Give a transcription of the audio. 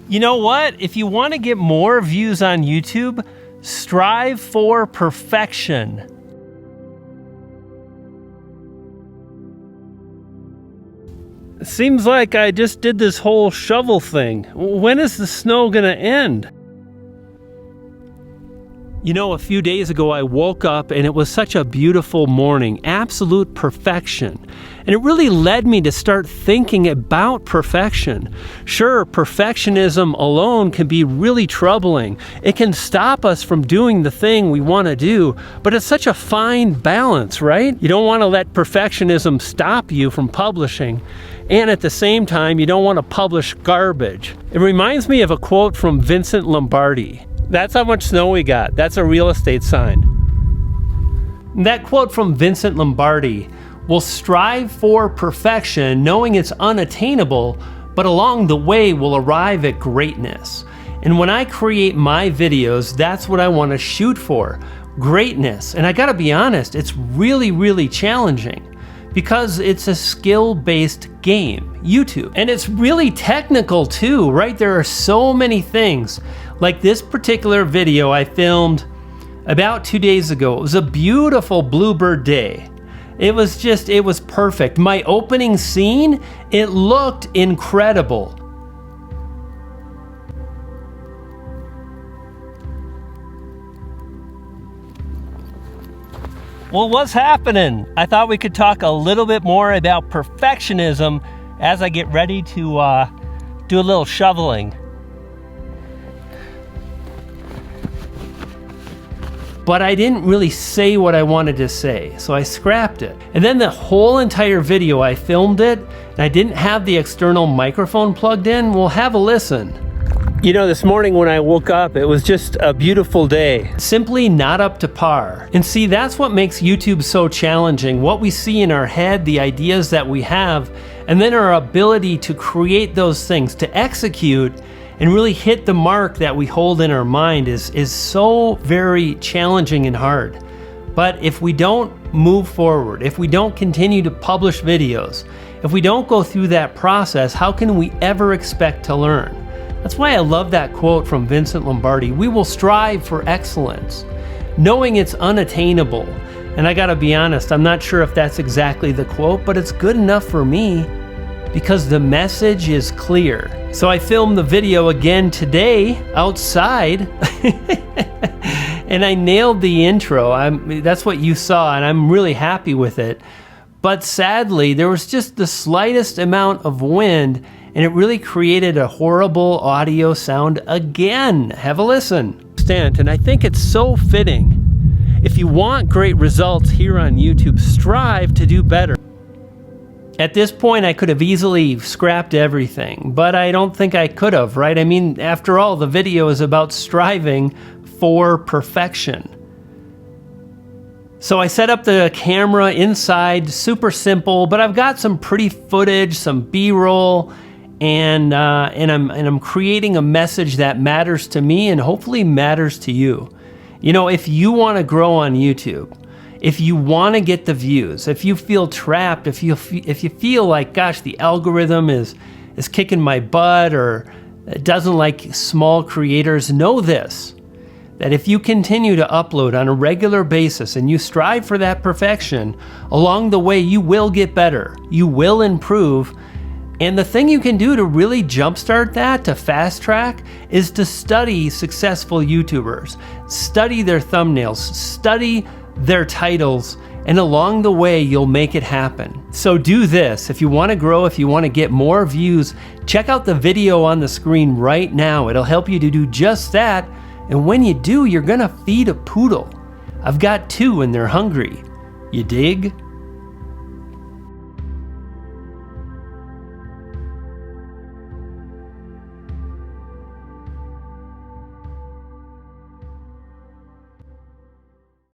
You know what? If you want to get more views on YouTube, strive for perfection. It seems like I just did this whole shovel thing. When is the snow gonna end? You know, a few days ago I woke up and it was such a beautiful morning, absolute perfection. And it really led me to start thinking about perfection. Sure, perfectionism alone can be really troubling. It can stop us from doing the thing we want to do, but it's such a fine balance, right? You don't want to let perfectionism stop you from publishing, and at the same time, you don't want to publish garbage. It reminds me of a quote from Vincent Lombardi. That's how much snow we got. That's a real estate sign. That quote from Vincent Lombardi: "We'll strive for perfection, knowing it's unattainable, but along the way we'll arrive at greatness." And when I create my videos, that's what I want to shoot for, greatness. And I gotta be honest, it's really, really challenging because it's a skill-based game, YouTube. And it's really technical too, right? There are so many things. Like this particular video I filmed about 2 days ago. It was a beautiful bluebird day. It was perfect. My opening scene, it looked incredible. Well, what's happening? I thought we could talk a little bit more about perfectionism as I get ready to do a little shoveling. But I didn't really say what I wanted to say, so I scrapped it. And then the whole entire video, I filmed it, and I didn't have the external microphone plugged in. Well, have a listen. You know, this morning when I woke up, it was just a beautiful day. Simply not up to par. And see, that's what makes YouTube so challenging. What we see in our head, the ideas that we have, and then our ability to create those things, to execute, and really hit the mark that we hold in our mind is so very challenging and hard. But if we don't move forward, if we don't continue to publish videos, if we don't go through that process, how can we ever expect to learn? That's why I love that quote from Vincent Lombardi: "We will strive for excellence, knowing it's unattainable." And I gotta be honest, I'm not sure if that's exactly the quote, but it's good enough for me because the message is clear. So I filmed the video again today outside and I nailed the intro. That's what you saw, and I'm really happy with it. But sadly, there was just the slightest amount of wind, and it really created a horrible audio sound again. Have a listen. And I think it's so fitting. If you want great results here on YouTube, strive to do better. At this point, I could have easily scrapped everything, but I don't think I could have, right? I mean, after all, the video is about striving for perfection. So I set up the camera inside, super simple, but I've got some pretty footage, some B-roll, and I'm creating a message that matters to me and hopefully matters to you. You know, if you want to grow on YouTube, if you want to get the views, if you feel trapped, if you feel like, gosh, the algorithm is kicking my butt or it doesn't like small creators, know this, that if you continue to upload on a regular basis and you strive for that perfection, along the way you will get better, you will improve. And the thing you can do to really jumpstart that, to fast track, is to study successful YouTubers, study their thumbnails, study their titles, and along the way you'll make it happen. So do this. If you want to grow, if you want to get more views, check out the video on the screen right now. It'll help you to do just that, and when you do, you're gonna feed a poodle. I've got 2 and they're hungry. You dig?